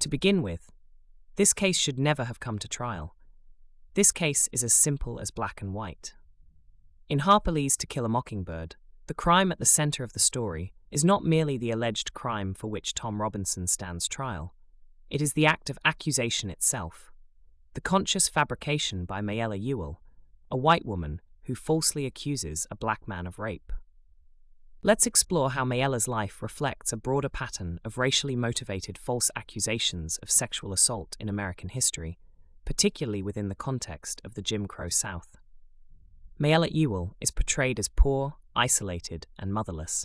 To begin with, this case should never have come to trial. This case is as simple as black and white. In Harper Lee's To Kill a Mockingbird, the crime at the center of the story is not merely the alleged crime for which Tom Robinson stands trial. It is the act of accusation itself, the conscious fabrication by Mayella Ewell, a white woman who falsely accuses a black man of rape. Let's explore how Mayella's life reflects a broader pattern of racially motivated false accusations of sexual assault in American history, particularly within the context of the Jim Crow South. Mayella Ewell is portrayed as poor, isolated, and motherless.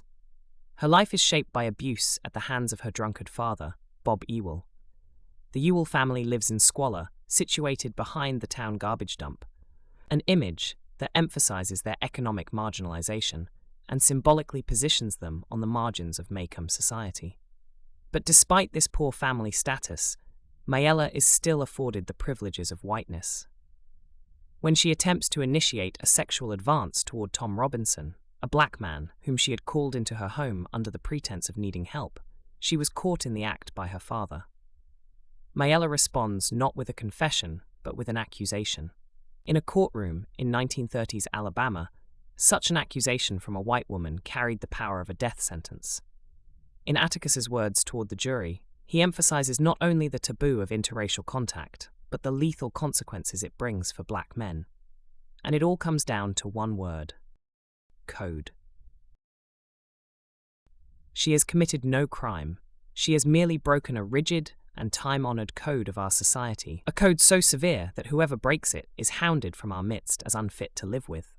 Her life is shaped by abuse at the hands of her drunkard father, Bob Ewell. The Ewell family lives in squalor, situated behind the town garbage dump, an image that emphasizes their economic marginalization and symbolically positions them on the margins of Maycomb society. But despite this poor family status, Mayella is still afforded the privileges of whiteness. When she attempts to initiate a sexual advance toward Tom Robinson, a black man whom she had called into her home under the pretense of needing help, she was caught in the act by her father. Mayella responds not with a confession, but with an accusation. In a courtroom in 1930s Alabama, such an accusation from a white woman carried the power of a death sentence. In Atticus's words toward the jury, he emphasizes not only the taboo of interracial contact, but the lethal consequences it brings for black men. And it all comes down to one word: code. She has committed no crime. She has merely broken a rigid and time-honored code of our society, a code so severe that whoever breaks it is hounded from our midst as unfit to live with.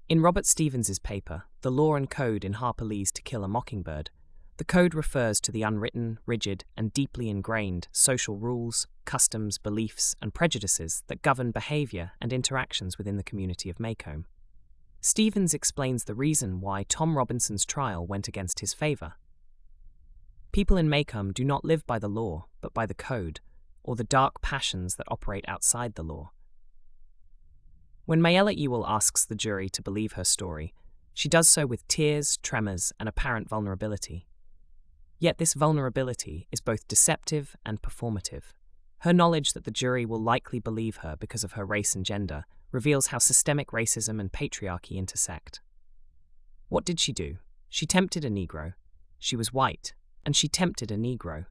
In Robert Stevens's paper, The Law and Code in Harper Lee's To Kill a Mockingbird, the code refers to the unwritten, rigid, and deeply ingrained social rules, customs, beliefs, and prejudices that govern behavior and interactions within the community of Maycomb. Stevens explains the reason why Tom Robinson's trial went against his favor. People in Maycomb do not live by the law, but by the code, or the dark passions that operate outside the law. When Mayella Ewell asks the jury to believe her story, she does so with tears, tremors, and apparent vulnerability. Yet this vulnerability is both deceptive and performative. Her knowledge that the jury will likely believe her because of her race and gender reveals how systemic racism and patriarchy intersect. What did she do? She tempted a Negro. She was white, and she tempted a Negro.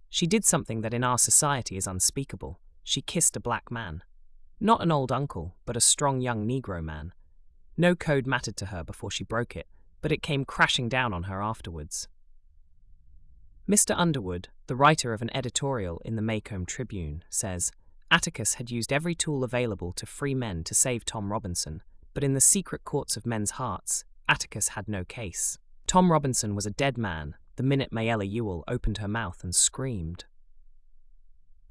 She did something that in our society is unspeakable. She kissed a black man. Not an old uncle, but a strong young Negro man. No code mattered to her before she broke it, but it came crashing down on her afterwards. Mr. Underwood, the writer of an editorial in the Maycomb Tribune, says, Atticus had used every tool available to free men to save Tom Robinson, but in the secret courts of men's hearts, Atticus had no case. Tom Robinson was a dead man the minute Mayella Ewell opened her mouth and screamed.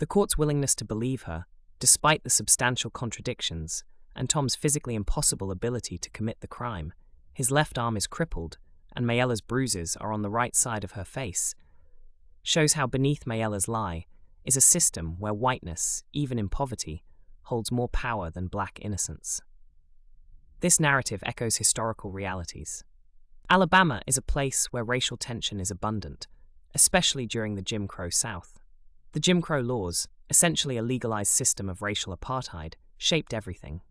The court's willingness to believe her, despite the substantial contradictions and Tom's physically impossible ability to commit the crime, his left arm is crippled and Mayella's bruises are on the right side of her face, shows how beneath Mayella's lie is a system where whiteness, even in poverty, holds more power than black innocence. This narrative echoes historical realities. Alabama is a place where racial tension is abundant, especially during the Jim Crow South. The Jim Crow laws, essentially a legalized system of racial apartheid, shaped everything.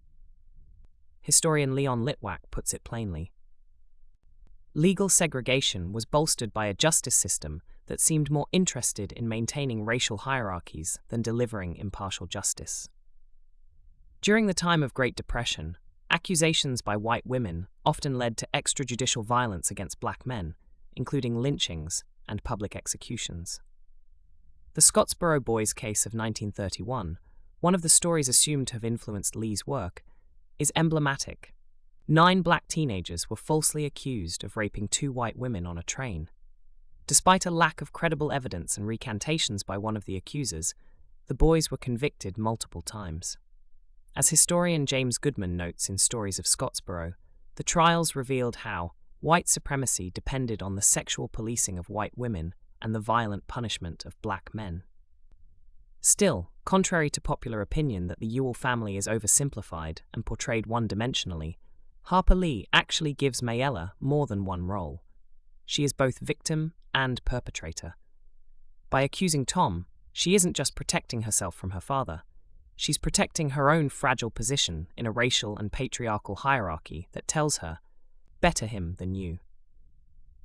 Historian Leon Litwack puts it plainly. Legal segregation was bolstered by a justice system that seemed more interested in maintaining racial hierarchies than delivering impartial justice. During the time of Great Depression, accusations by white women often led to extrajudicial violence against black men, including lynchings and public executions. The Scottsboro Boys case of 1931, one of the stories assumed to have influenced Lee's work, is emblematic. 9 black teenagers were falsely accused of raping 2 white women on a train. Despite a lack of credible evidence and recantations by one of the accusers, the boys were convicted multiple times. As historian James Goodman notes in Stories of Scottsboro, the trials revealed how white supremacy depended on the sexual policing of white women and the violent punishment of black men. Still, contrary to popular opinion that the Ewell family is oversimplified and portrayed one-dimensionally, Harper Lee actually gives Mayella more than one role. She is both victim and perpetrator. By accusing Tom, she isn't just protecting herself from her father. She's protecting her own fragile position in a racial and patriarchal hierarchy that tells her, better him than you.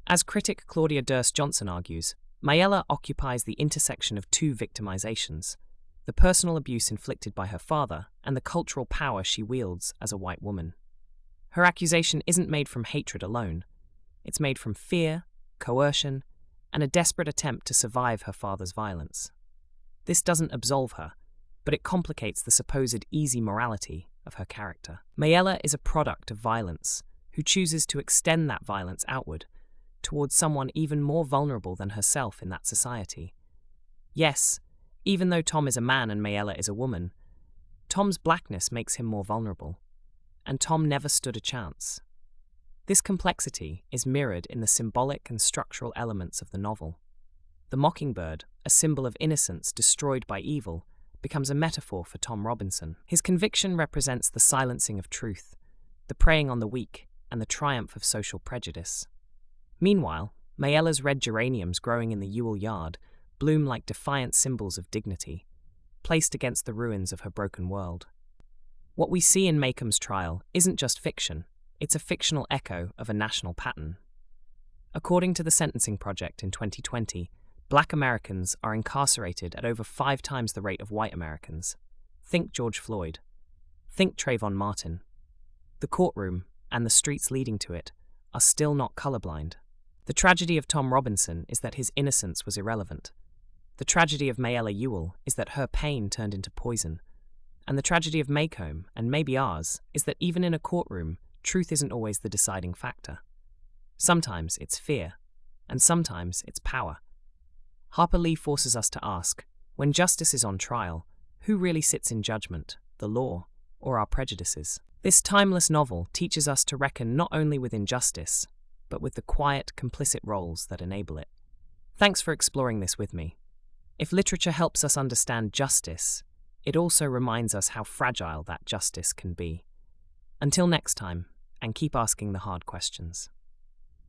As critic Claudia Durst Johnson argues, Mayella occupies the intersection of two victimizations: the personal abuse inflicted by her father and the cultural power she wields as a white woman. Her accusation isn't made from hatred alone. It's made from fear, coercion, and a desperate attempt to survive her father's violence. This doesn't absolve her, but it complicates the supposed easy morality of her character. Mayella is a product of violence, who chooses to extend that violence outward, towards someone even more vulnerable than herself in that society. Yes, even though Tom is a man and Mayella is a woman, Tom's blackness makes him more vulnerable, and Tom never stood a chance. This complexity is mirrored in the symbolic and structural elements of the novel. The Mockingbird, a symbol of innocence destroyed by evil, becomes a metaphor for Tom Robinson. His conviction represents the silencing of truth, the preying on the weak, and the triumph of social prejudice. Meanwhile, Mayella's red geraniums growing in the Ewell yard bloom like defiant symbols of dignity, placed against the ruins of her broken world. What we see in Macomb's trial isn't just fiction, it's a fictional echo of a national pattern. According to the Sentencing Project in 2020, Black Americans are incarcerated at over 5 times the rate of white Americans. Think George Floyd. Think Trayvon Martin. The courtroom, and the streets leading to it, are still not colorblind. The tragedy of Tom Robinson is that his innocence was irrelevant. The tragedy of Mayella Ewell is that her pain turned into poison. And the tragedy of Maycomb, and maybe ours, is that even in a courtroom, truth isn't always the deciding factor. Sometimes it's fear, and sometimes it's power. Harper Lee forces us to ask, when justice is on trial, who really sits in judgment, the law, or our prejudices? This timeless novel teaches us to reckon not only with injustice, but with the quiet, complicit roles that enable it. Thanks for exploring this with me. If literature helps us understand justice, it also reminds us how fragile that justice can be. Until next time, and keep asking the hard questions.